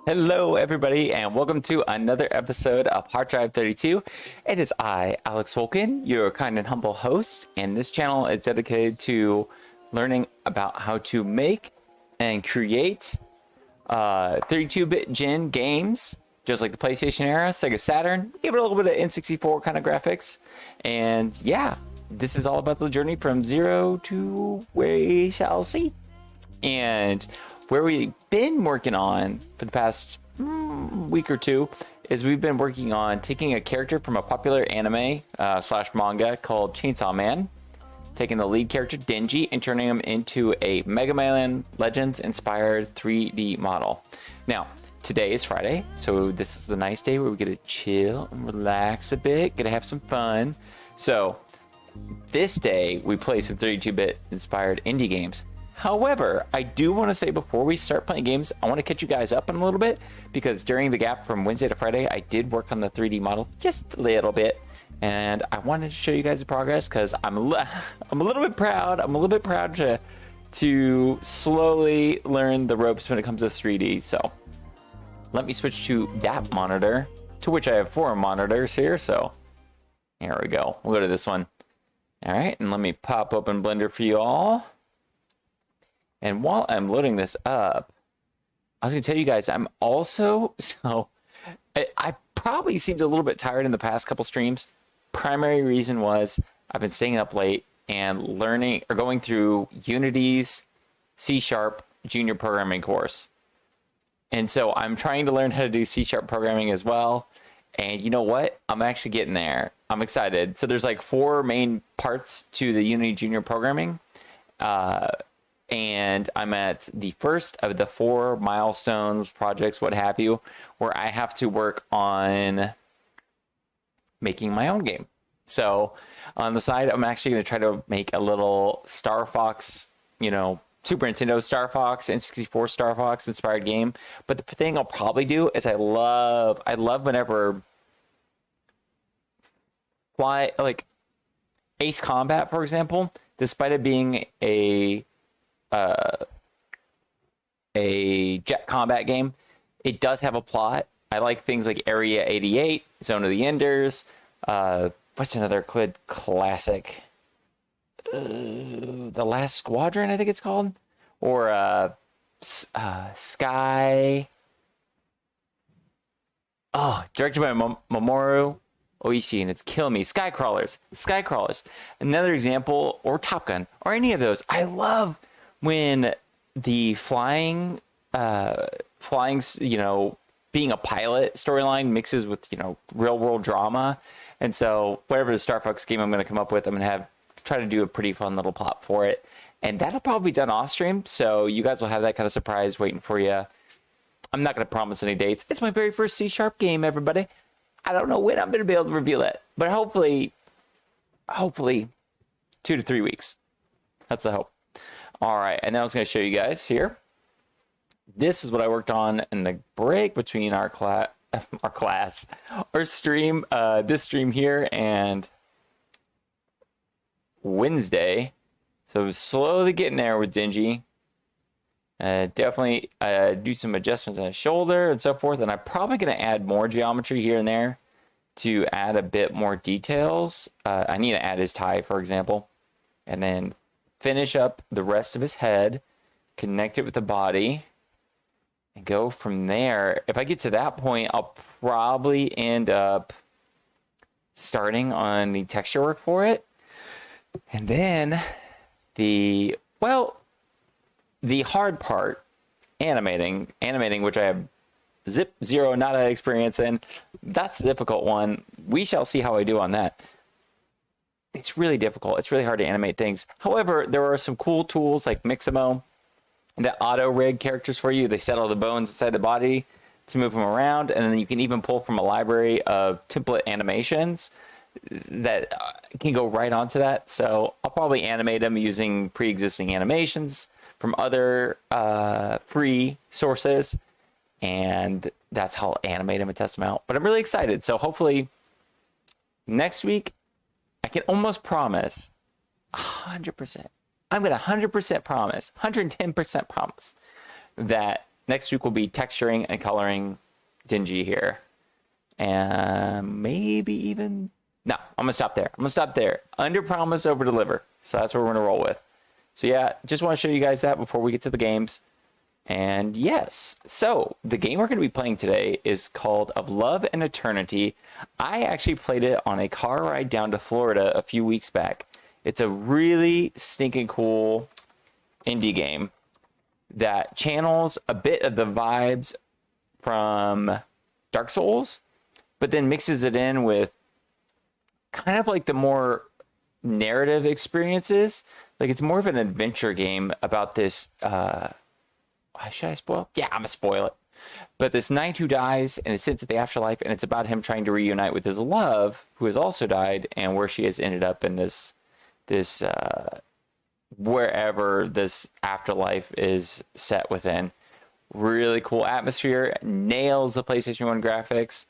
Hello, everybody, and welcome to another episode of Hard Drive 32. It is I, Alex Wolkin, your kind and humble host, and this channel is dedicated to learning about how to make and create 32-bit gen games, just like the PlayStation era, Sega Saturn, give it a little bit of N64 kind of graphics, and yeah, this is all about the journey from zero to we shall see. And where we've been working on for the past week or two is we've been working on taking a character from a popular anime slash manga called Chainsaw Man, taking the lead character Denji and turning him into a Mega Man Legends inspired 3D model. Now, today is Friday, so this is the nice day where we get to chill and relax a bit, get to have some fun. So this day we play some 32-bit inspired indie games. However, I do want to say before we start playing games, I want to catch you guys up in a little bit, because during the gap from Wednesday to Friday, I did work on the 3D model just a little bit, and I wanted to show you guys the progress because I'm a little bit proud. I'm a little bit proud to slowly learn the ropes when it comes to 3D. So let me switch to that monitor, to which I have 4 monitors here. So here we go. We'll go to this one. All right, and let me pop open Blender for you all. And while I'm loading this up, I was going to tell you guys, I'm also, I probably seemed a little bit tired in the past couple streams. Primary reason was I've been staying up late and learning or going through Unity's C# junior programming course. And so I'm trying to learn how to do C# programming as well. And you know what? I'm actually getting there. I'm excited. So there's like 4 main parts to the Unity junior programming. And I'm at the first of the 4 milestones, projects, what have you, where I have to work on making my own game. So on the side, I'm actually going to try to make a little Star Fox, Super Nintendo Star Fox, N64 Star Fox inspired game. But the thing I'll probably do is I love whenever like Ace Combat, for example, despite it being a jet combat game, it does have a plot. I like things like Area 88, Zone of the Enders. What's another good classic? The Last Squadron, I think it's called, or Sky. Oh, directed by Mamoru Oishi, and it's killing me. Skycrawlers. Another example, or Top Gun, or any of those. I love when the flying, being a pilot storyline mixes with, real world drama. And so whatever the Star Fox game I'm going to come up with, I'm going to try to do a pretty fun little plot for it. And that'll probably be done off stream. So you guys will have that kind of surprise waiting for you. I'm not going to promise any dates. It's my very first C# game, everybody. I don't know when I'm going to be able to reveal it, but hopefully 2 to 3 weeks. That's the hope. All right, and then I was going to show you guys here. This is what I worked on in the break between our stream, this stream here, and Wednesday. So slowly getting there with Denji. Definitely do some adjustments on his shoulder and so forth. And I'm probably going to add more geometry here and there to add a bit more details. I need to add his tie, for example, and then finish up the rest of his head, connect it with the body, and go from there. If I get to that point, I'll probably end up starting on the texture work for it. And then the hard part, animating, which I have zero nada experience in, that's a difficult one. We shall see how I do on that. It's really difficult. It's really hard to animate things. However, there are some cool tools like Mixamo that auto rig characters for you. They settle the bones inside the body to move them around, and then you can even pull from a library of template animations that can go right onto that. So I'll probably animate them using pre-existing animations from other free sources, and that's how I'll animate them and test them out. But I'm really excited. So hopefully next week, I can almost promise 100%. I'm going to 100% promise, 110% promise that Next week will be texturing and coloring Dingy here. And maybe even... No, I'm going to stop there. I'm going to stop there. Under promise, over deliver. So that's what we're going to roll with. So yeah, just want to show you guys that before we get to the games. And yes, so the game we're going to be playing today is called Of Love and Eternity. I actually played it on a car ride down to Florida a few weeks back. It's a really stinking cool indie game that channels a bit of the vibes from Dark Souls, but then mixes it in with kind of like the more narrative experiences. Like it's more of an adventure game about this, should I spoil? Yeah, I'm gonna spoil it. But this knight who dies and it sits at the afterlife, and it's about him trying to reunite with his love, who has also died, and where she has ended up in this wherever this afterlife is set within. Really cool atmosphere. Nails the PlayStation 1 graphics.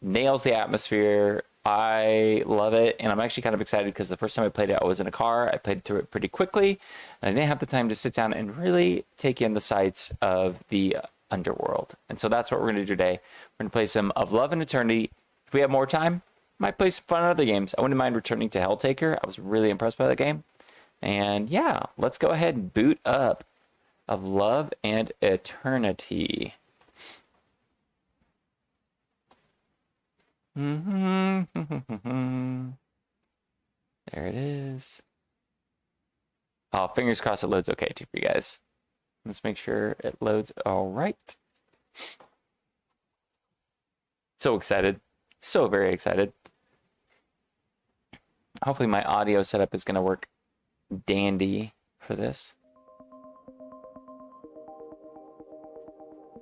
Nails the atmosphere. I love it, and I'm actually kind of excited because the first time I played it, I was in a car. I played through it pretty quickly, and I didn't have the time to sit down and really take in the sights of the underworld. And so that's what we're going to do today. We're going to play some Of Love and Eternity. If we have more time, might play some fun other games. I wouldn't mind returning to Helltaker. I was really impressed by that game. And yeah, let's go ahead and boot up Of Love and Eternity. There it is. Oh, fingers crossed it loads okay too for you guys. Let's make sure it loads all right. So excited. So very excited. Hopefully my audio setup is going to work dandy for this.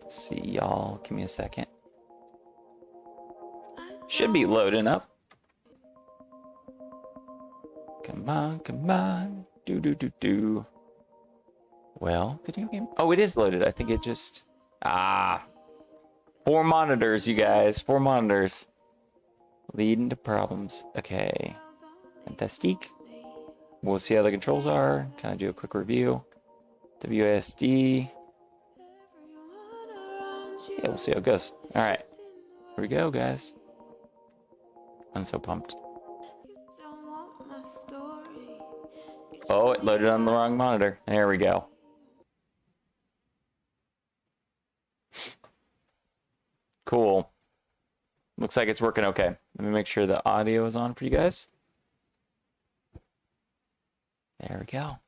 Let's see, y'all. Give me a second. Should be loading up. Come on, come on. Do. Well, video game. Oh, it is loaded. I think it just... 4 monitors, you guys. 4 monitors. Leading to problems. Okay. Fantastique. We'll see how the controls are. Kind of do a quick review. WASD. Yeah, we'll see how it goes. All right. Here we go, guys. I'm so pumped. Oh, it loaded on the wrong monitor. There we go. Cool. Looks like it's working okay. Let me make sure the audio is on for you guys. There we go.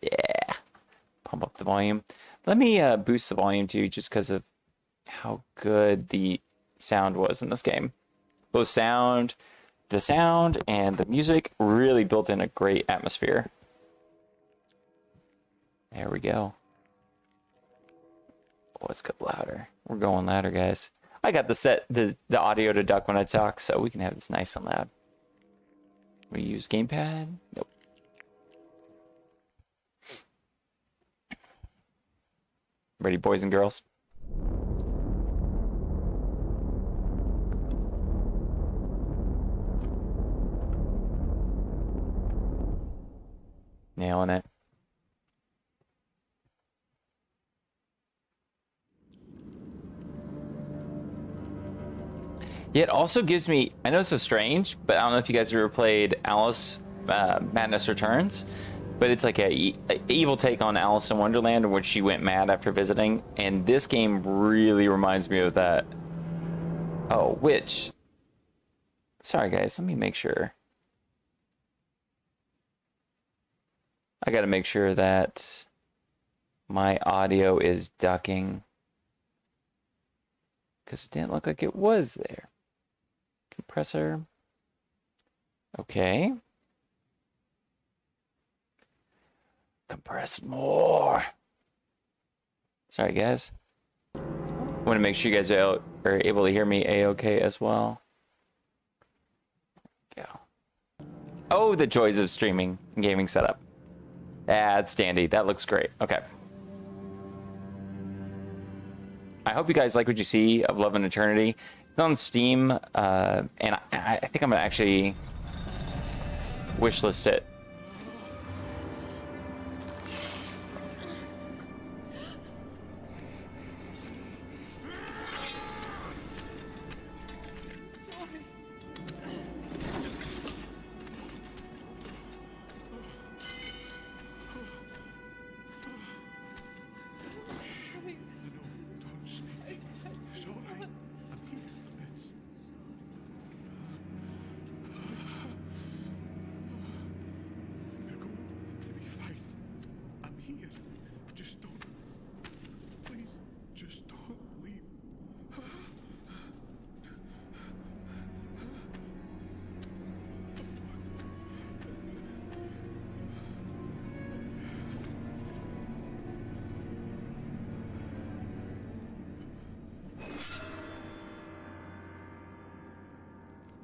Yeah. Pump up the volume. Let me boost the volume too, just because of how good the sound was in this game. Both the sound and the music really built in a great atmosphere. There we go. Oh, let's go louder. We're going louder, guys. I got the audio to duck when I talk, so we can have this nice and loud. We use gamepad? Nope. Ready, boys and girls? Nailing it. Yeah, it also gives me, I know this is strange, but I don't know if you guys have ever played Alice Madness Returns, but it's like a evil take on Alice in Wonderland in which she went mad after visiting, and this game really reminds me of that. Oh, which, sorry guys, let me make sure. I gotta make sure that my audio is ducking, because it didn't look like it was there. Compressor. Okay. Compress more. Sorry, guys. I want to make sure you guys are able to hear me a-okay as well. There we go. Oh, the joys of streaming and gaming setup. That's dandy. That looks great. Okay. I hope you guys like what you see of Love and Eternity. It's on Steam, and I think I'm going to actually wishlist it.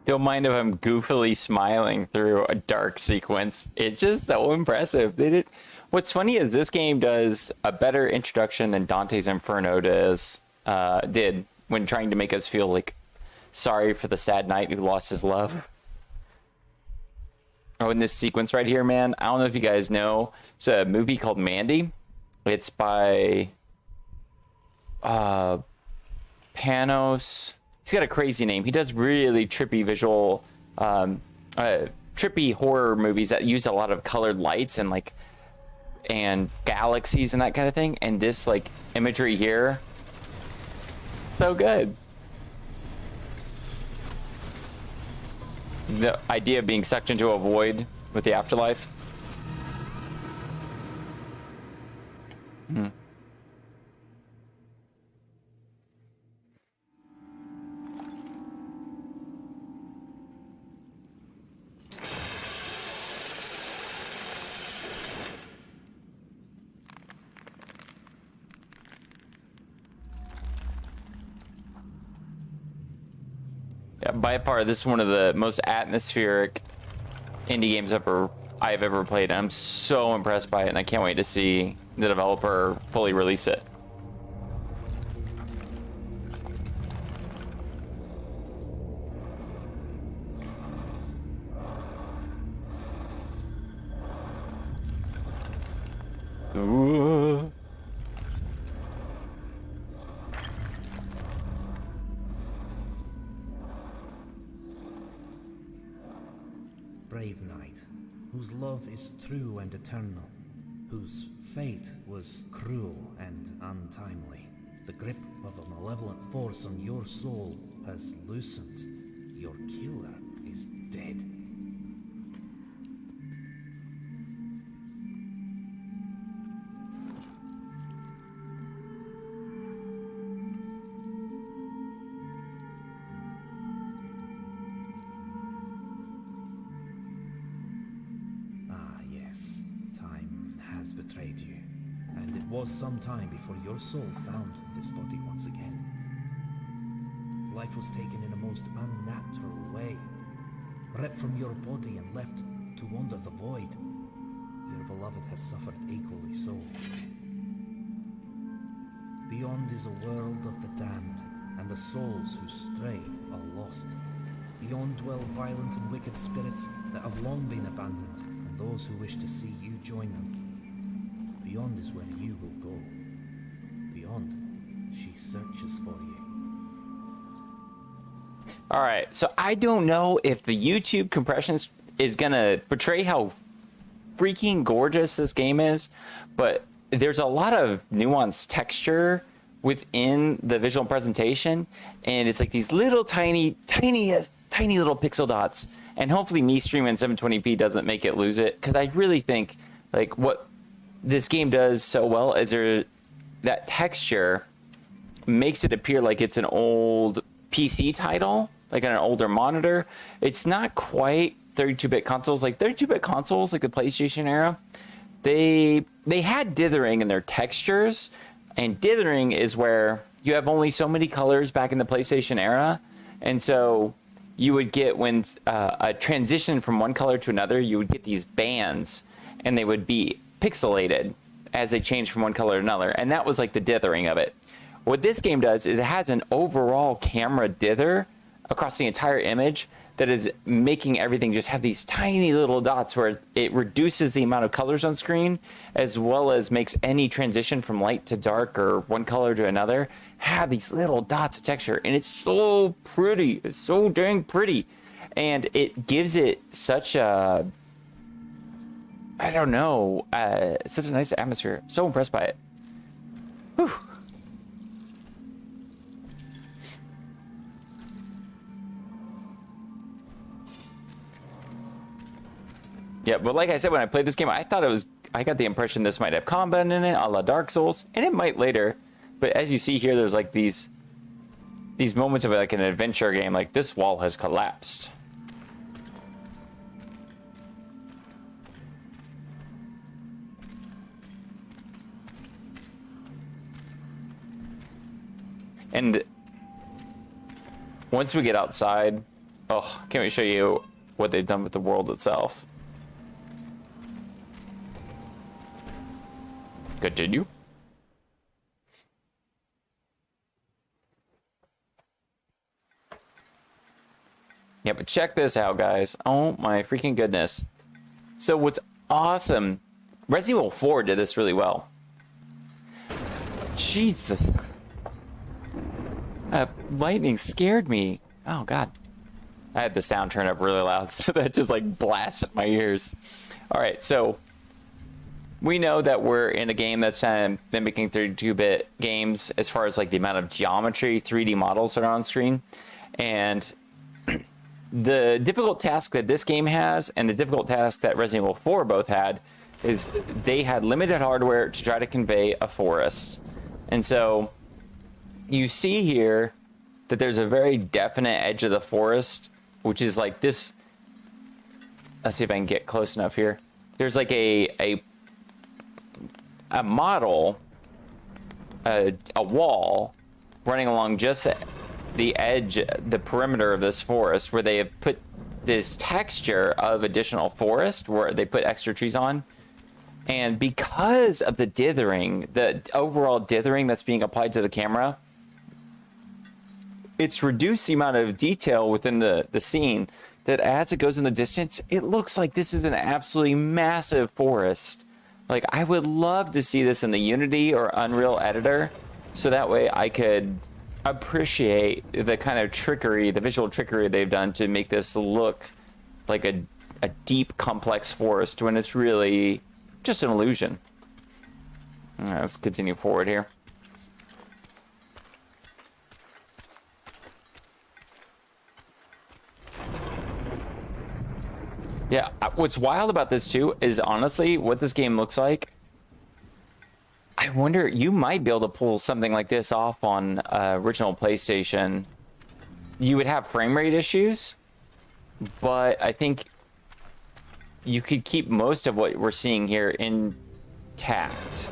Don't mind if I'm goofily smiling through a dark sequence. It's just so impressive. They did. What's funny is this game does a better introduction than Dante's Inferno did when trying to make us feel like sorry for the sad knight who lost his love. Oh, in this sequence right here, man, I don't know if you guys know, it's a movie called Mandy. It's by Panos. He's got a crazy name. He does really trippy visual, trippy horror movies that use a lot of colored lights and galaxies and that kind of thing. And this like imagery here, so good. The idea of being sucked into a void with the afterlife. Yeah, by far, this is one of the most atmospheric indie games I've ever played. And I'm so impressed by it, and I can't wait to see the developer fully release it. Ooh. Brave knight, whose love is true and eternal, whose fate was cruel and untimely. The grip of a malevolent force on your soul has loosened. Your killer is dead. Betrayed you, and it was some time before your soul found this body once again. Life was taken in a most unnatural way, ripped from your body and left to wander the void. Your beloved has suffered equally so. Beyond is a world of the damned, and the souls who stray are lost. Beyond dwell violent and wicked spirits that have long been abandoned, and those who wish to see you join them. Beyond is where you will go. Beyond, she searches for you. All right, so I don't know if the YouTube compressions is gonna portray how freaking gorgeous this game is, but there's a lot of nuanced texture within the visual presentation, and it's like these little tiny little pixel dots. And hopefully me streaming 720p doesn't make it lose it, because I really think like what this game does so well is that texture makes it appear like it's an old PC title, like on an older monitor. It's not quite 32-bit consoles. Like 32-bit consoles, like the PlayStation era, they had dithering in their textures, and dithering is where you have only so many colors back in the PlayStation era, and so you would get when a transition from one color to another, you would get these bands, and they would be pixelated as they change from one color to another, and that was like the dithering of it. What this game does is it has an overall camera dither across the entire image that is making everything just have these tiny little dots, where it reduces the amount of colors on screen, as well as makes any transition from light to dark or one color to another have these little dots of texture. And it's so pretty. It's so dang pretty. And it gives it such a, I don't know, such a nice atmosphere. So impressed by it. Whew. Yeah, but like I said, when I played this game, I got the impression this might have combat in it, a la Dark Souls, and it might later. But as you see here, there's like these moments of like an adventure game, like this wall has collapsed. And once we get outside, Oh, can't we show you what they've done with the world itself? Continue. Yeah, but check this out, guys. Oh my freaking goodness. So what's awesome, Resident Evil 4 did this really well. Jesus. Lightning scared me. Oh, God. I had the sound turned up really loud, so that just like blasted my ears. All right, so we know that we're in a game that's mimicking 32-bit games as far as like the amount of geometry, 3D models that are on screen. And the difficult task that this game has and the difficult task that Resident Evil 4 both had is they had limited hardware to try to convey a forest. And so you see here that there's a very definite edge of the forest, which is like this. Let's see if I can get close enough here. There's like a model, a wall running along just the edge, the perimeter of this forest, where they have put this texture of additional forest where they put extra trees on. And because of the dithering, the overall dithering that's being applied to the camera, it's reduced the amount of detail within the scene that as it goes in the distance, it looks like this is an absolutely massive forest. Like, I would love to see this in the Unity or Unreal editor, so that way I could appreciate the kind of trickery, the visual trickery they've done to make this look like a deep, complex forest when it's really just an illusion. All right, let's continue forward here. Yeah, what's wild about this too is honestly what this game looks like. I wonder, you might be able to pull something like this off on original PlayStation. You would have frame rate issues, but I think you could keep most of what we're seeing here intact.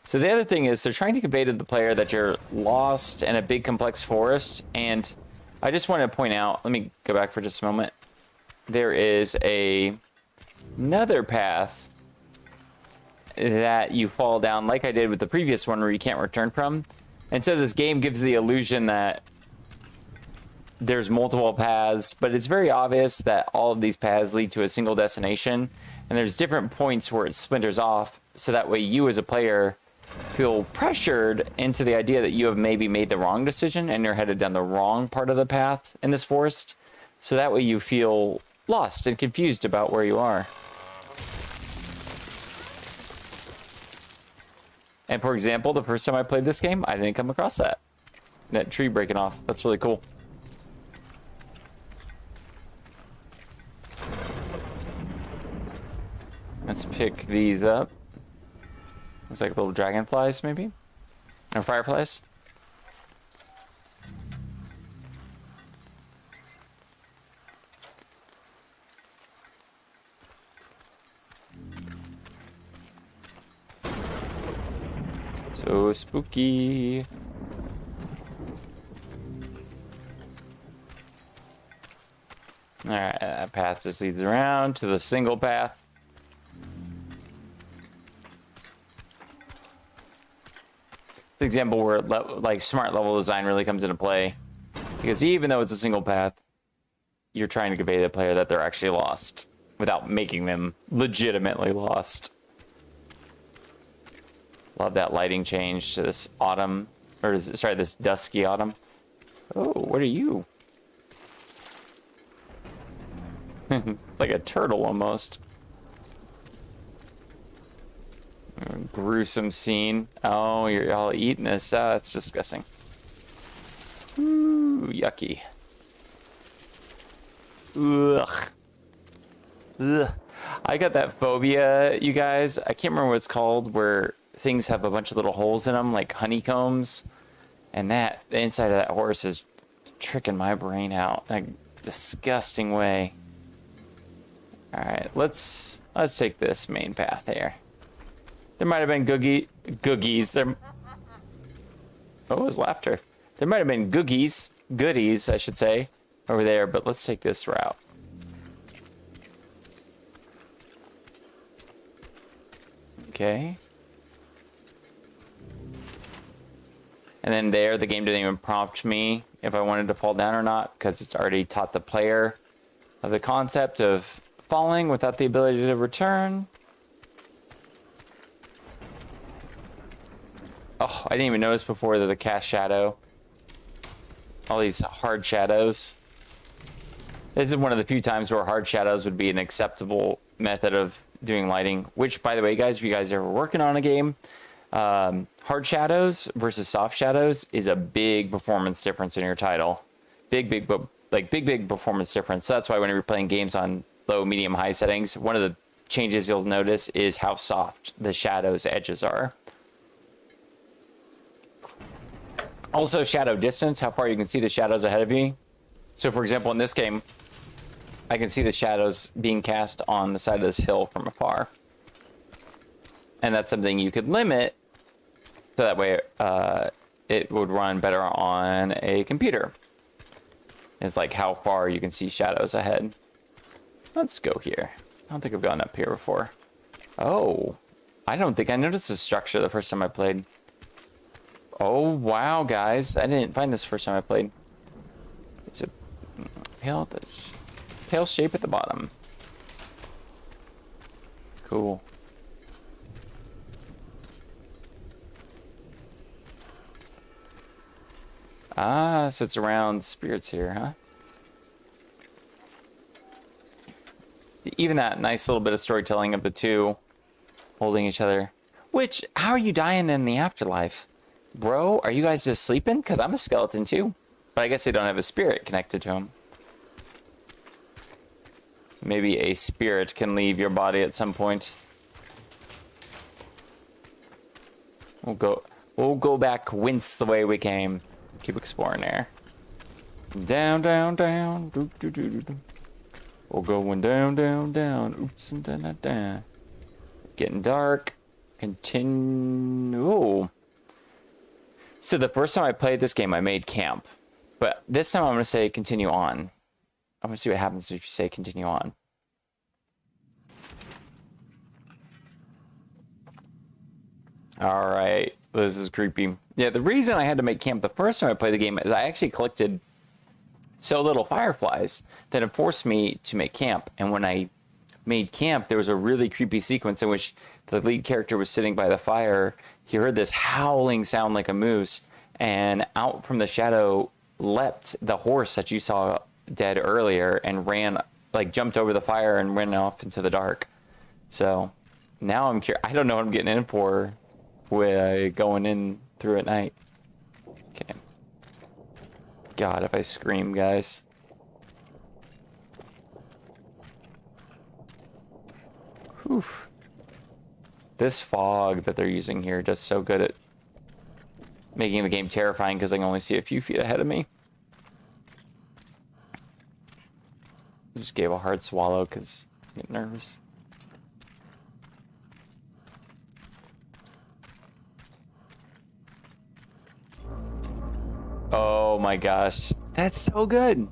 So the other thing is they're trying to convey to the player that you're lost in a big complex forest, and I just want to point out, let me go back for just a moment. There is another path that you fall down like I did with the previous one where you can't return from. And so this game gives the illusion that there's multiple paths, but it's very obvious that all of these paths lead to a single destination, and there's different points where it splinters off, so that way you as a player feel pressured into the idea that you have maybe made the wrong decision and you're headed down the wrong part of the path in this forest. So that way you feel lost and confused about where you are. And for example, the first time I played this game, I didn't come across that tree breaking off. That's really cool. Let's pick these up. Looks like little dragonflies, maybe? Or fireflies? So spooky. Alright, that path just leads around to the single path. Example where like smart level design really comes into play, because even though it's a single path, you're trying to convey to the player that they're actually lost without making them legitimately lost. Love that lighting change to this autumn, or sorry, this dusky autumn. Oh, what are you? Like a turtle almost. Gruesome scene. Oh, you're all eating this. That's disgusting. Ooh, yucky. Ugh. Ugh. I got that phobia, you guys. I can't remember what it's called, where things have a bunch of little holes in them, like honeycombs. And the inside of that horse is tricking my brain out in a disgusting way. All right, let's take this main path here. There might have been googies. There. Oh, it was laughter. There might have been goodies, I should say, over there. But let's take this route. Okay. And then there, the game didn't even prompt me if I wanted to fall down or not, because it's already taught the player of the concept of falling without the ability to return. Oh, I didn't even notice before that the cast shadow. All these hard shadows. This is one of the few times where hard shadows would be an acceptable method of doing lighting. Which, by the way, guys, if you guys are working on a game, hard shadows versus soft shadows is a big performance difference in your title. Big performance difference. So that's why whenever you're playing games on low, medium, high settings, one of the changes you'll notice is how soft the shadows edges are. Also, shadow distance, how far you can see the shadows ahead of you. So, for example, in this game, I can see the shadows being cast on the side of this hill from afar. And that's something you could limit, so that way it would run better on a computer. It's like how far you can see shadows ahead. Let's go here. I don't think I've gone up here before. Oh, I don't think I noticed the structure the first time I played. Oh, wow, guys. I didn't find this first time I played. There's a pale shape at the bottom. Cool. Ah, so it's around spirits here, huh? Even that nice little bit of storytelling of the two holding each other. Which, how are you dying in the afterlife? Bro, are you guys just sleeping? Because I'm a skeleton too. But I guess they don't have a spirit connected to them. Maybe a spirit can leave your body at some point. We'll go back whence the way we came. Keep exploring there. Down, down, down. Doo, doo, doo, doo, doo. We're going down, down, down. Oops, and down, down, down. Getting dark. Continue. Ooh. So the first time I played this game, I made camp. But this time I'm going to say continue on. I'm going to see what happens if you say continue on. All right. This is creepy. Yeah, the reason I had to make camp the first time I played the game is I actually collected so little fireflies that it forced me to make camp. And when I made camp, there was a really creepy sequence in which the lead character was sitting by the fire. He heard this howling sound like a moose, and out from the shadow leapt the horse that you saw dead earlier and ran, like jumped over the fire and ran off into the dark. So now I'm curious. I don't know what I'm getting in for with going in through at night. Okay. God, if I scream, guys. Whew. This fog that they're using here just so good at making the game terrifying because I can only see a few feet ahead of me. I just gave a hard swallow because I get nervous. Oh my gosh, that's so good.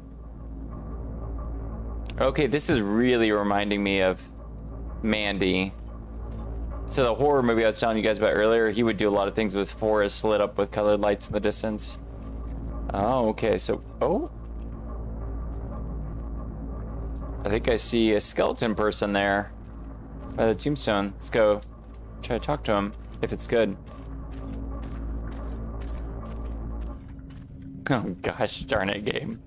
Okay, this is really reminding me of Mandy. So the horror movie I was telling you guys about earlier, he would do a lot of things with forests lit up with colored lights in the distance. Oh, okay, so, oh. I think I see a skeleton person there by the tombstone. Let's go try to talk to him, if it's good. Oh gosh, darn it, game.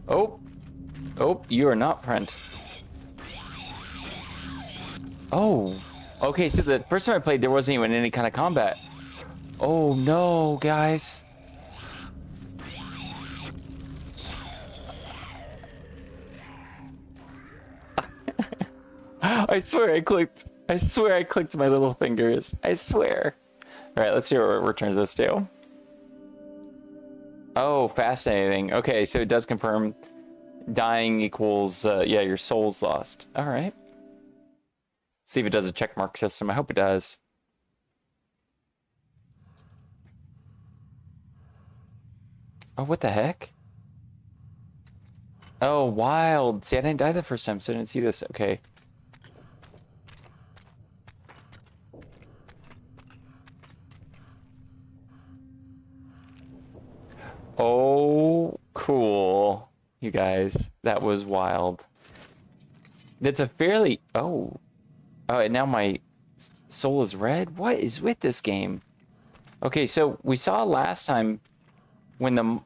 Oh, you are not friend. Oh, okay, so the first time I played, there wasn't even any kind of combat. Oh no, guys. I swear I clicked my little fingers. I swear. All right, let's see what returns this to. Oh, fascinating. Okay, so it does confirm dying equals, yeah, your soul's lost. All right. See if it does a checkmark system. I hope it does. Oh, what the heck? Oh, wild. See, I didn't die the first time, so I didn't see this. Okay. Oh, cool. You guys, that was wild. That's a fairly... Oh. Oh, and now my soul is red? What is with this game? Okay, so we saw last time when the...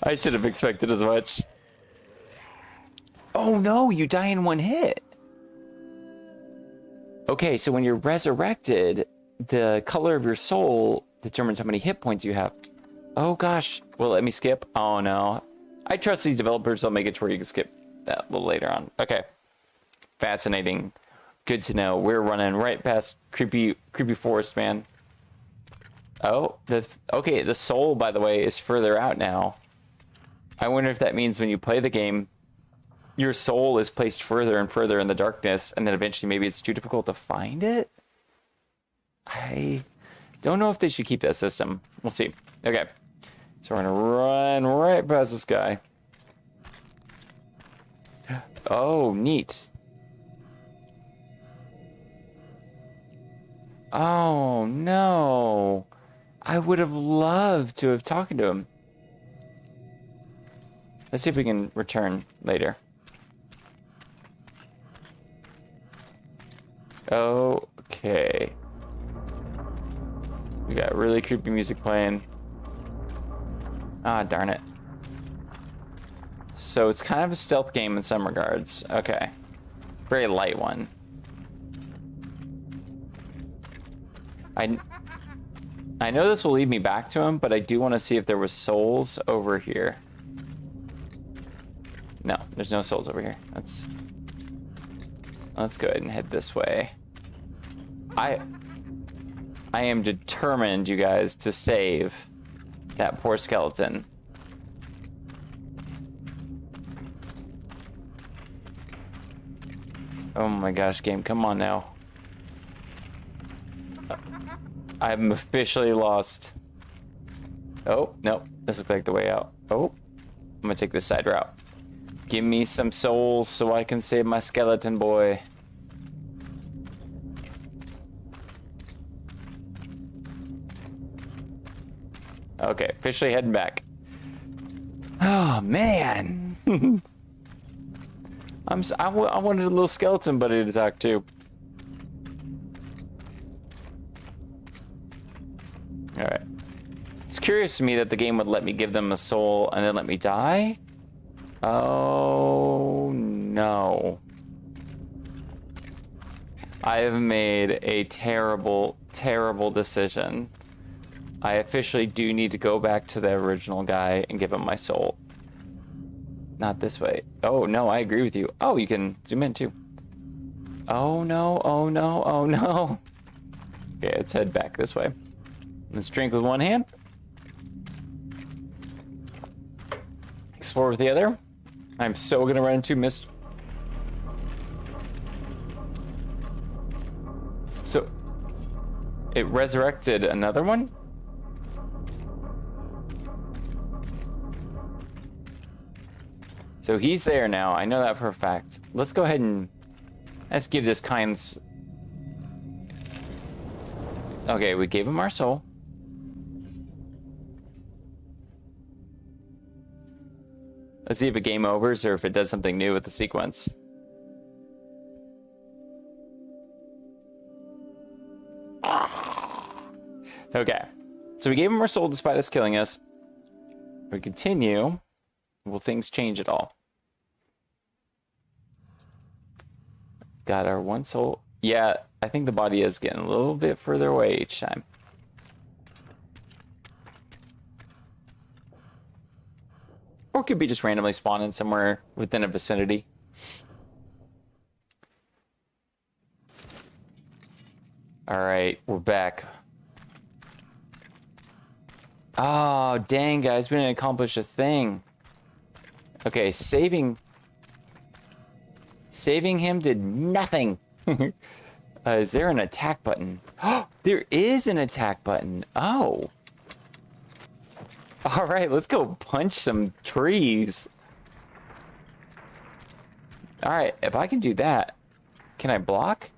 I should have expected as much. Oh no, you die in one hit. Okay, so when you're resurrected, the color of your soul determines how many hit points you have. Oh gosh, well, let me skip. Oh no. I trust these developers, they'll make it to where you can skip that a little later on. Okay. Fascinating. Good to know. We're running right past creepy forest, man. Oh, okay, the soul, by the way, is further out now. I wonder if that means when you play the game, your soul is placed further and further in the darkness, and then eventually maybe it's too difficult to find it? I don't know if they should keep that system. We'll see. Okay, so we're gonna run right past this guy. Oh, neat. Oh, no. I would have loved to have talked to him. Let's see if we can return later. Okay. We got really creepy music playing. Ah, darn it. So it's kind of a stealth game in some regards. Okay. Very light one. I know this will lead me back to him, but I do want to see if there was souls over here. No, there's no souls over here. Let's go ahead and head this way. I am determined, you guys, to save that poor skeleton. Oh my gosh, game, come on now. I'm officially lost. Oh, no, this looks like the way out. Oh, I'm gonna take this side route. Give me some souls so I can save my skeleton boy. Okay, officially heading back. Oh man, I wanted a little skeleton buddy to talk to. All right, it's curious to me that the game would let me give them a soul and then let me die. Oh no. I have made a terrible, terrible decision. I officially do need to go back to the original guy and give him my soul. Not this way. Oh no, I agree with you. Oh, you can zoom in too. Oh no, oh no, oh no. Okay, let's head back this way. Let's drink with one hand. Explore with the other. I'm so gonna run into Mist. So, it resurrected another one? So he's there now. I know that for a fact. Let's go ahead and let's give this kind. Okay, we gave him our soul. Let's see if it game overs or if it does something new with the sequence. Okay, so we gave him our soul despite us killing us. We continue. Will things change at all? Got our one soul. Yeah, I think the body is getting a little bit further away each time. Or it could be just randomly spawning somewhere within a vicinity. All right, we're back. Oh, dang, guys. We didn't accomplish a thing. Okay, saving him did nothing. Is there an attack button? Oh, there is an attack button. Oh. All right, let's go punch some trees. All right, if I can do that, can I block?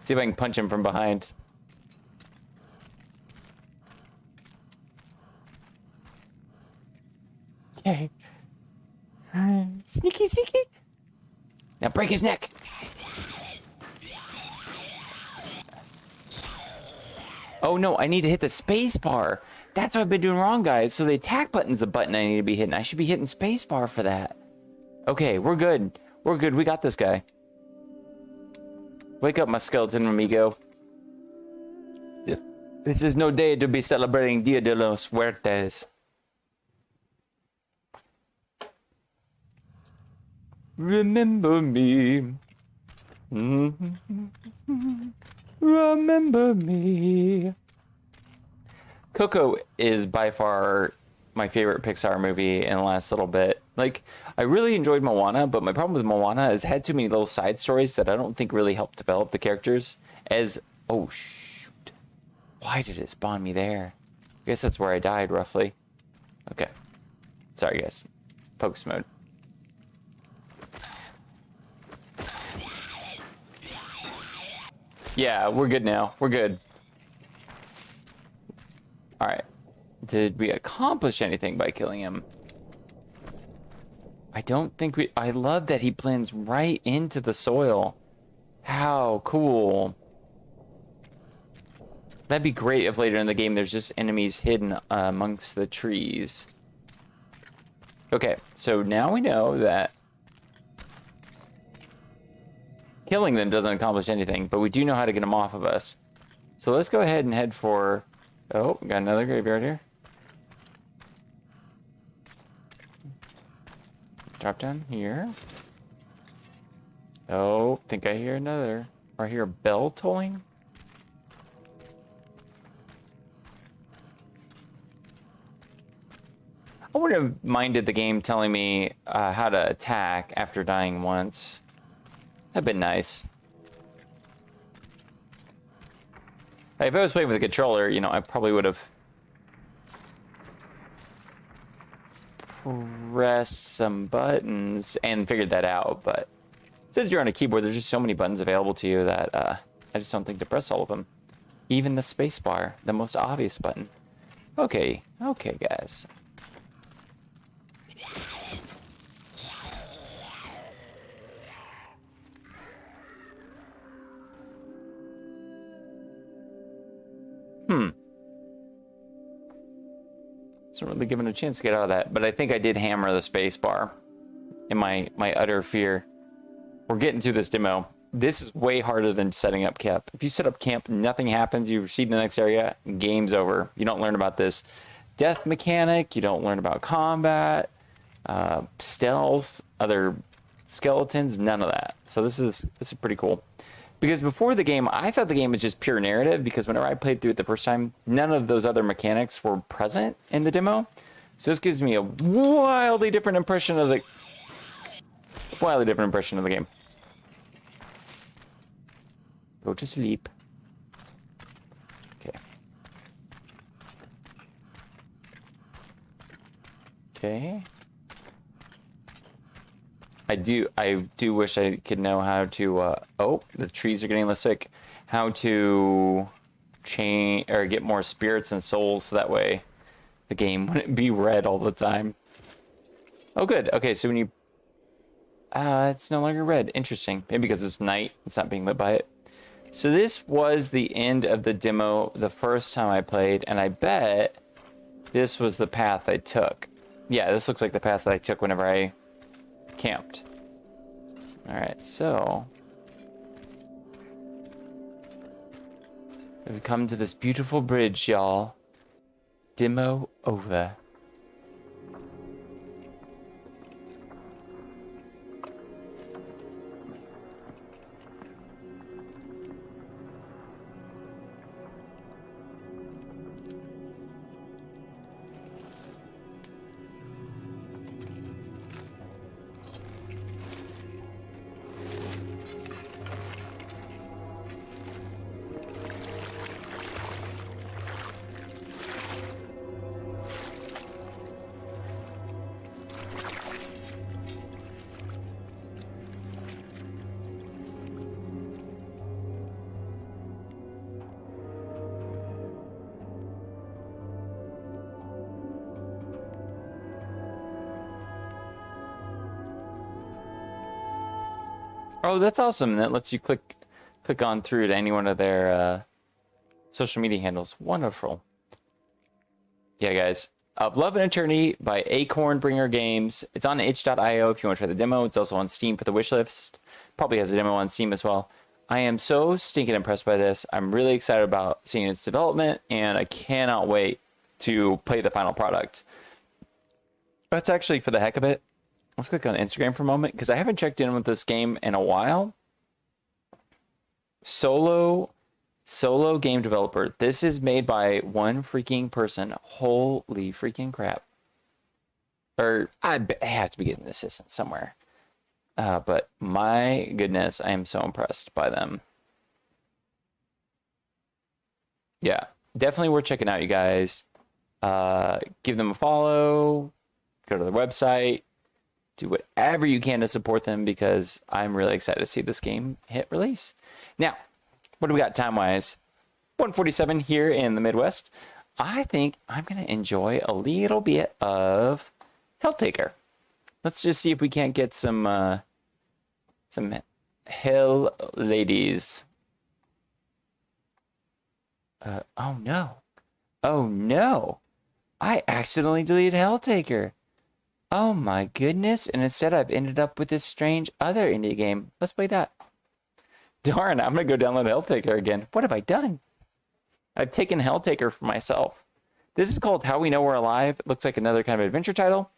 See if I can punch him from behind. Okay. Sneaky, sneaky. Now break his neck. Oh no, I need to hit the space bar. That's what I've been doing wrong, guys. So the attack button's the button I need to be hitting. I should be hitting space bar for that. Okay, we're good. We're good. We got this guy. Wake up, my skeleton amigo. Yeah. This is no day to be celebrating Dia de los Muertos. Remember me. Remember me. Coco is by far my favorite Pixar movie in the last little bit. Like, I really enjoyed Moana, but my problem with Moana is it had too many little side stories that I don't think really helped develop the characters. Oh shoot. Why did it spawn me there? I guess that's where I died, roughly. Okay. Sorry, guys. Pokes mode. Yeah, we're good now. We're good. Alright. Did we accomplish anything by killing him? I don't think we... I love that he blends right into the soil. How cool. That'd be great if later in the game there's just enemies hidden amongst the trees. Okay, so now we know that killing them doesn't accomplish anything, but we do know how to get them off of us. So let's go ahead and head for... Oh, we got another graveyard here. Drop down here. Oh, think I hear another. Or I hear a bell tolling. I would have minded the game telling me how to attack after dying once. That'd been nice. Like, if I was playing with a controller, you know, I probably would have pressed some buttons and figured that out, but since you're on a keyboard, there's just so many buttons available to you that I just don't think to press all of them. Even the space bar, the most obvious button. Okay, okay, guys. Wasn't really given a chance to get out of that, but I think I did hammer the space bar in my utter fear. We're getting through this demo. This is way harder than setting up camp. If you set up camp, nothing happens. You proceed to the next area, game's over. You don't learn about this death mechanic. You don't learn about combat, stealth, other skeletons, none of that. So this is pretty cool. Because before the game, I thought the game was just pure narrative, because whenever I played through it the first time, none of those other mechanics were present in the demo. So this gives me a wildly different impression of the game. Go to sleep. Okay. Okay. I do wish I could know how to, oh, the trees are getting less sick. How to change, or get more spirits and souls, so that way the game wouldn't be red all the time. Oh, good. Okay, so when you, it's no longer red. Interesting. Maybe because it's night, it's not being lit by it. So this was the end of the demo the first time I played, and I bet this was the path I took. Yeah, this looks like the path that I took whenever I camped. Alright, so we've come to this beautiful bridge, y'all. Demo over. Oh, that's awesome. That lets you click on through to any one of their social media handles. Wonderful. Yeah, guys. Of Love and Eternity by Acornbringer Games. It's on itch.io if you want to try the demo. It's also on Steam for the wish list. Probably has a demo on Steam as well. I am so stinking impressed by this. I'm really excited about seeing its development, and I cannot wait to play the final product. That's actually, for the heck of it, let's click on Instagram for a moment, because I haven't checked in with this game in a while. Solo game developer. This is made by one freaking person. Holy freaking crap. Or I have to be getting an assistant somewhere. But my goodness, I am so impressed by them. Yeah, definitely worth checking out, you guys. Give them a follow. Go to their website. Do whatever you can to support them, because I'm really excited to see this game hit release. Now, what do we got time-wise? 1:47 here in the Midwest. I think I'm going to enjoy a little bit of Helltaker. Let's just see if we can't get some Hell ladies. Oh no. Oh no. I accidentally deleted Helltaker. Oh my goodness. And instead I've ended up with this strange other indie game. Let's play that. Darn, I'm going to go download Helltaker again. What have I done? I've taken Helltaker for myself. This is called How We Know We're Alive. It looks like another kind of adventure title.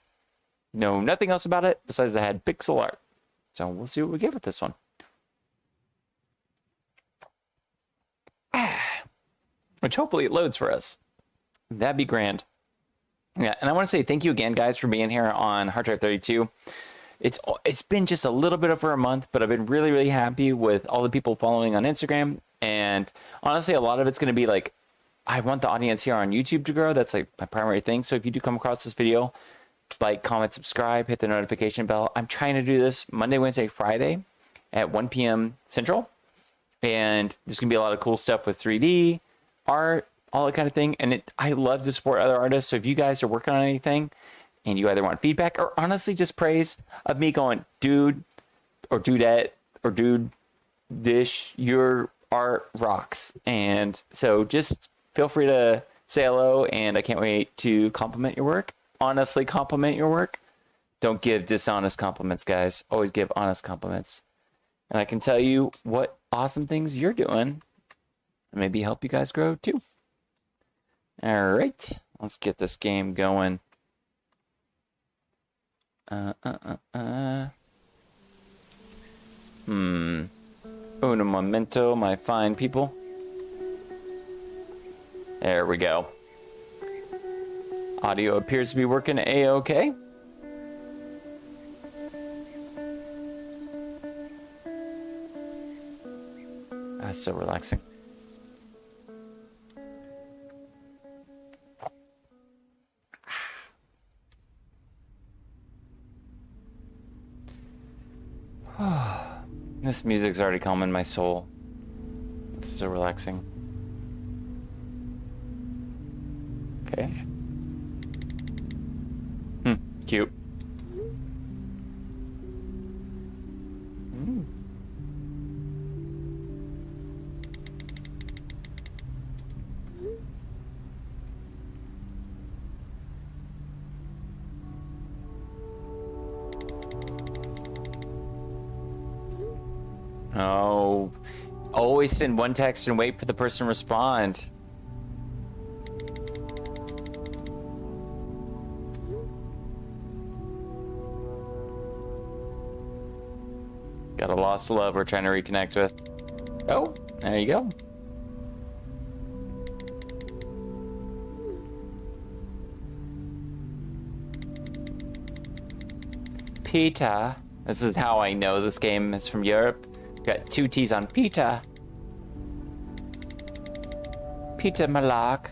Know nothing else about it besides it had pixel art. So we'll see what we get with this one. Which hopefully it loads for us. That'd be grand. Yeah, and I want to say thank you again, guys, for being here on Hard Drive 32. It's been just a little bit over a month, but I've been really, really happy with all the people following on Instagram. And honestly, a lot of it's going to be like, I want the audience here on YouTube to grow. That's like my primary thing. So if you do come across this video, like, comment, subscribe, hit the notification bell. I'm trying to do this Monday, Wednesday, Friday at 1 p.m. Central. And there's going to be a lot of cool stuff with 3D, art, all that kind of thing. And I love to support other artists. So if you guys are working on anything and you either want feedback or honestly just praise of me going, dude, or dudette, or dude, this, your art rocks. And so just feel free to say hello, and I can't wait to compliment your work. Honestly compliment your work. Don't give dishonest compliments, guys. Always give honest compliments. And I can tell you what awesome things you're doing and maybe help you guys grow too. All right, let's get this game going. Uno momento, my fine people. There we go. Audio appears to be working a-okay. That's so relaxing. This music's already calming my soul. It's so relaxing. Okay. Cute. Oh, always send one text and wait for the person to respond. Got a lost love we're trying to reconnect with. Oh, there you go. Peter. This is how I know this game is from Europe. Got two T's on Peter. Peter Malak.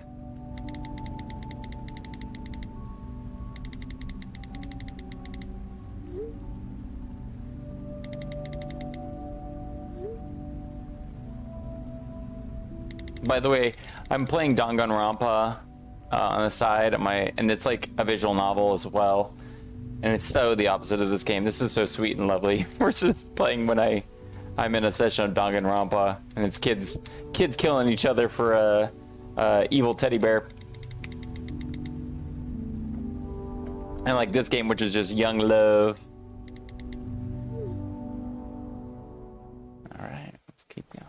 By the way, I'm playing Danganronpa on the side of and it's like a visual novel as well. And it's so the opposite of this game. This is so sweet and lovely versus playing when I I'm in a session of Danganronpa, and it's kids killing each other for a evil teddy bear. And like this game, which is just young love. All right, let's keep going.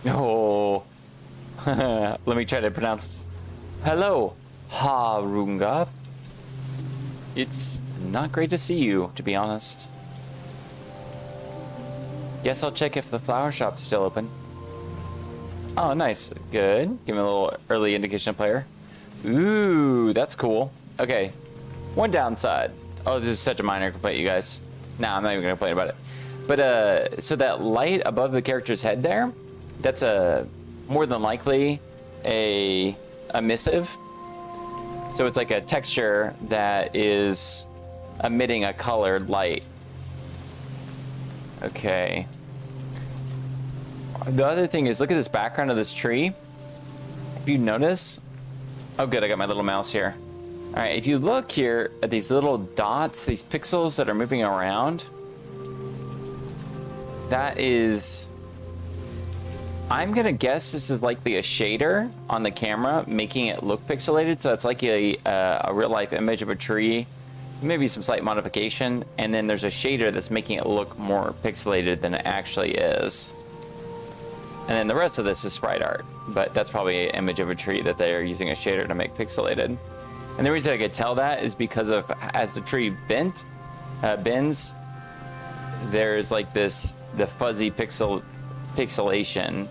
Oh, let me try to pronounce. Hello, Harunga. It's not great to see you, to be honest. Guess I'll check if the flower shop is still open. Oh, nice. Good. Give me a little early indication of player. Ooh, that's cool. Okay. One downside. Oh, this is such a minor complaint, you guys. Nah, I'm not even going to complain about it. But, so that light above the character's head there, that's more than likely a missive. So it's like a texture that is emitting a colored light. Okay. The other thing is, look at this background of this tree. If you notice, oh good, I got my little mouse here. All right, if you look here at these little dots, these pixels that are moving around, that is, I'm gonna guess this is likely a shader on the camera, making it look pixelated. So it's like a real life image of a tree, maybe some slight modification, and then there's a shader that's making it look more pixelated than it actually is. And then the rest of this is sprite art, but that's probably an image of a tree that they're using a shader to make pixelated. And the reason I could tell that is because of, as the tree bends, there's like the fuzzy pixelation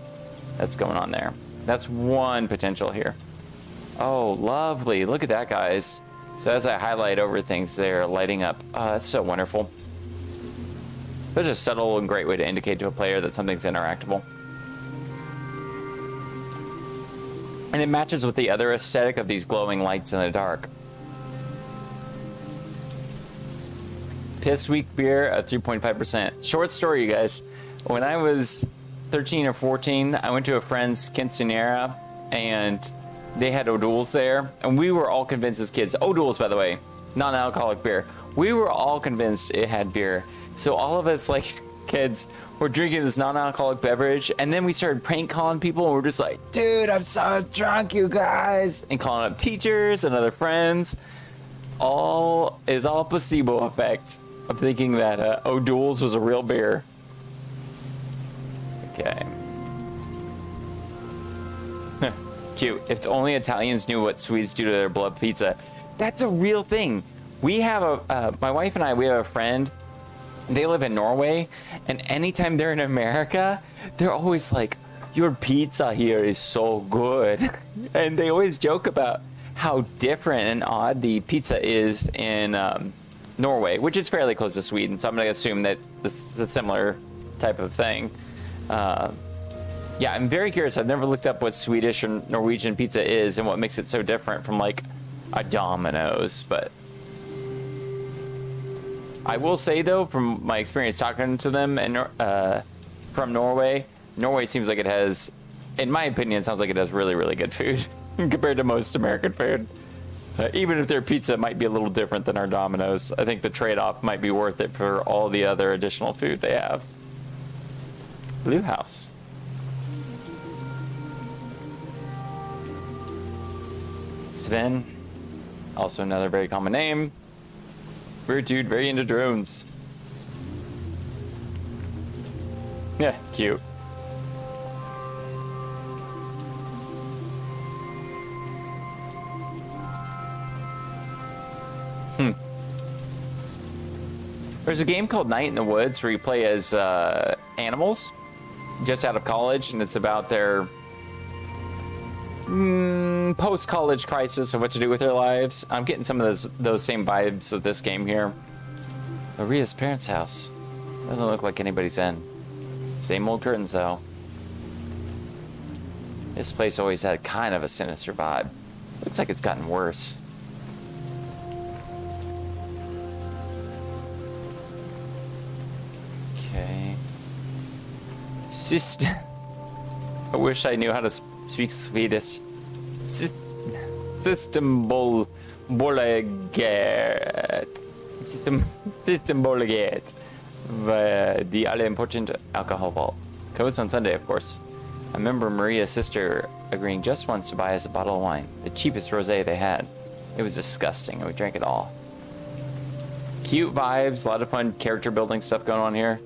that's going on there. That's one potential here. Oh, lovely. Look at that, guys. So as I highlight over things, they're lighting up. Oh, that's so wonderful. Such a subtle and great way to indicate to a player that something's interactable. And it matches with the other aesthetic of these glowing lights in the dark. Piss Week beer at 3.5%. Short story, you guys. When I was 13 or 14, I went to a friend's quinceanera, and they had O'Doul's there, and we were all convinced as kids. O'Doul's, by the way, non-alcoholic beer. We were all convinced it had beer. So all of us, like kids, were drinking this non-alcoholic beverage, and then we started prank calling people, and we're just like, dude, I'm so drunk, you guys, and calling up teachers and other friends. All placebo effect of thinking that O'Doul's was a real beer. Okay. Cute. If only Italians knew what Swedes do to their blood pizza. That's a real thing. We have my wife and I, we have a friend. They live in Norway, and anytime they're in America, they're always like, your pizza here is so good. And they always joke about how different and odd the pizza is in Norway, which is fairly close to Sweden. So I'm going to assume that this is a similar type of thing. Yeah, I'm very curious. I've never looked up what Swedish or Norwegian pizza is and what makes it so different from like a Domino's, but I will say though, from my experience talking to them and from Norway seems like it has, in my opinion, sounds like it has really, really good food compared to most American food. Even if their pizza might be a little different than our Domino's, I think the trade-off might be worth it for all the other additional food they have. Blue House. Sven, also another very common name. Weird dude, very into drones. Yeah, cute. There's a game called Night in the Woods where you play as animals just out of college, and it's about their post-college crisis of what to do with their lives. I'm getting some of those same vibes with this game here. Maria's parents' house. Doesn't look like anybody's in. Same old curtains though. This place always had kind of a sinister vibe. Looks like it's gotten worse. Okay. Sister. I wish I knew how to speak Swedish. System Bolliget. The all important alcohol vault. Closed on Sunday, of course. I remember Maria's sister agreeing just once to buy us a bottle of wine, the cheapest rosé they had. It was disgusting, and we drank it all. Cute vibes, a lot of fun character building stuff going on here.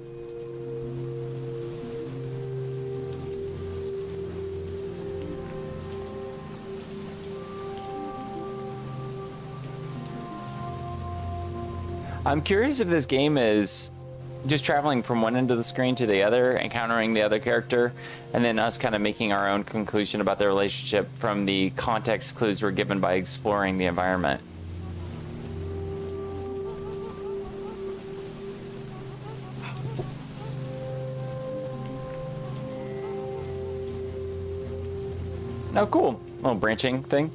I'm curious if this game is just traveling from one end of the screen to the other, encountering the other character, and then us kind of making our own conclusion about their relationship from the context clues we're given by exploring the environment. Oh, cool. Little branching thing.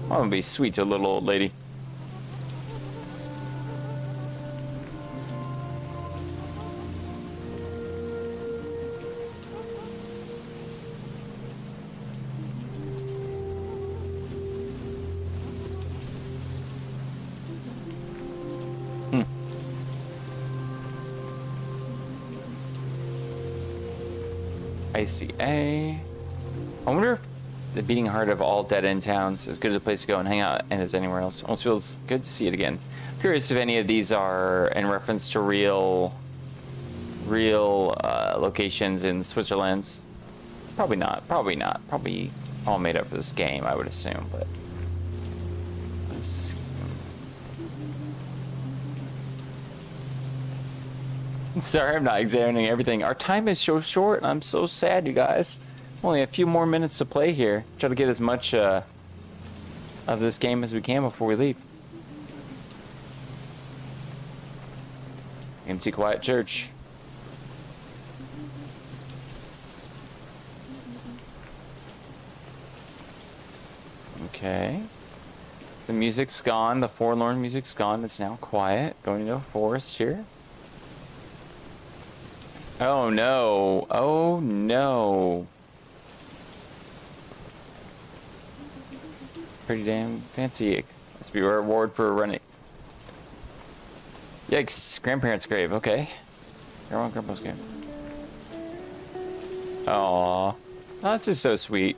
I'm gonna be sweet to a little old lady. ICA. I wonder if the beating heart of all dead-end towns is as good as a place to go and hang out and as anywhere else. Almost feels good to see it again. Curious if any of these are in reference to real locations in Switzerland. Probably not. Probably not. Probably all made up for this game, I would assume. But let's see. Sorry, I'm not examining everything. Our time is so short. I'm so sad, you guys. Only a few more minutes to play here. Try to get as much of this game as we can before we leave. Empty, quiet church. Okay. The music's gone. The forlorn music's gone. It's now quiet. Going into a forest here. Oh no. Oh no. Pretty damn fancy. Must be a reward for running. Yikes. Grandparents' grave. Okay. Grandma and Grandpa's grave. Aww. Oh, this is so sweet.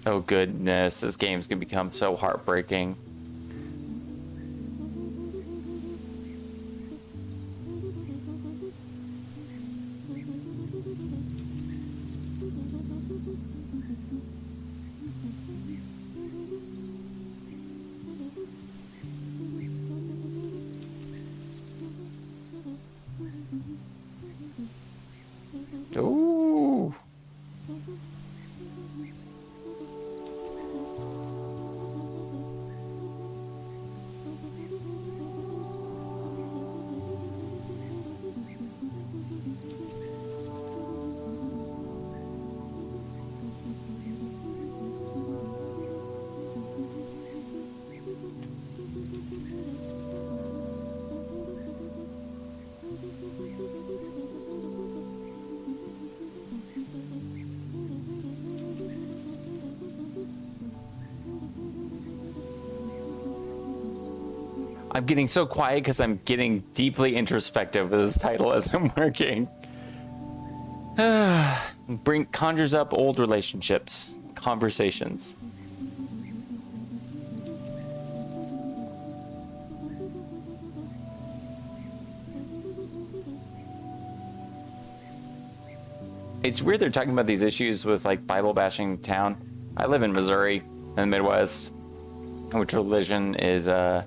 Oh goodness, this game's gonna become so heartbreaking. Ooh. I'm getting so quiet because I'm getting deeply introspective with this title as I'm working. Conjures up old relationships, conversations. It's weird they're talking about these issues with like Bible bashing town. I live in Missouri in the Midwest, which religion is a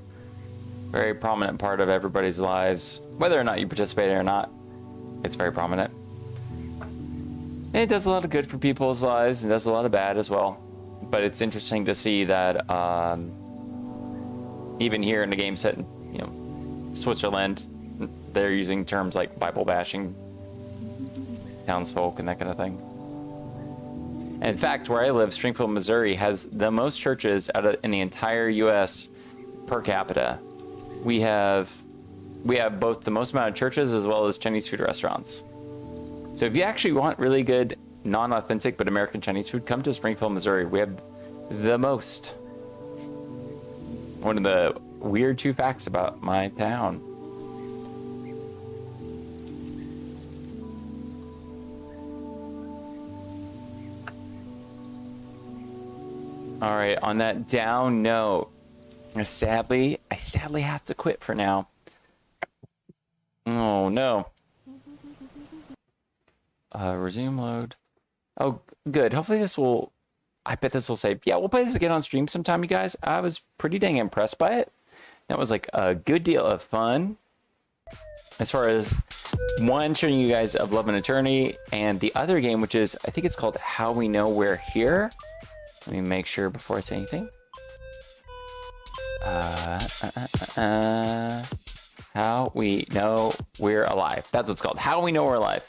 very prominent part of everybody's lives. Whether or not you participate or not, it's very prominent. And it does a lot of good for people's lives and does a lot of bad as well. But it's interesting to see that even here in the game set in, you know, Switzerland, they're using terms like Bible bashing townsfolk and that kind of thing. And in fact, where I live, Springfield, Missouri, has the most churches in the entire U.S. per capita. We have both the most amount of churches as well as Chinese food restaurants. So if you actually want really good, non-authentic but American Chinese food, come to Springfield, Missouri. We have the most. One of the weird true facts about my town. All right, on that down note, I sadly have to quit for now. Oh no. Resume load. Oh, good. Hopefully I bet this will save. Yeah, we'll play this again on stream sometime, you guys. I was pretty dang impressed by it. That was like a good deal of fun. As far as one, showing you guys of Love and Eternity, and the other game, which is, I think it's called How We Know We're Here. Let me make sure before I say anything. How We Know We're Alive. That's what it's called. How We Know We're Alive.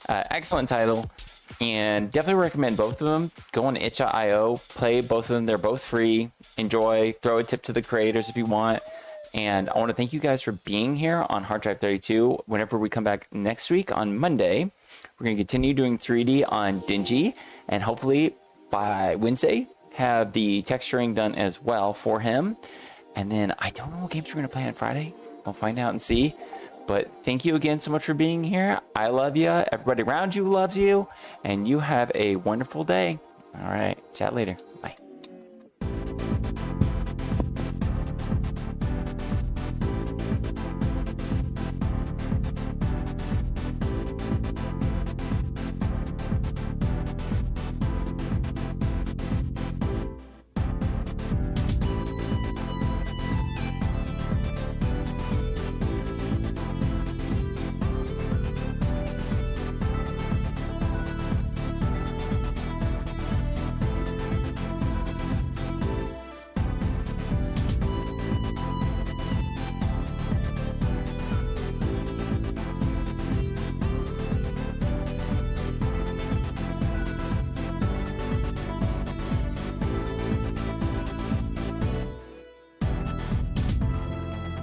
Excellent title, and definitely recommend both of them. Go on itch.io, play both of them. They're both free. Enjoy. Throw a tip to the creators if you want. And I want to thank you guys for being here on Hard Drive 32. Whenever we come back next week on Monday, we're going to continue doing 3D on Dingy, and hopefully by Wednesday have the texturing done as well for him. And then I don't know what games we're going to play on Friday. We'll find out and see. But thank you again so much for being here. I love you. Everybody around you loves you. And you have a wonderful day. All right. Chat later. Bye.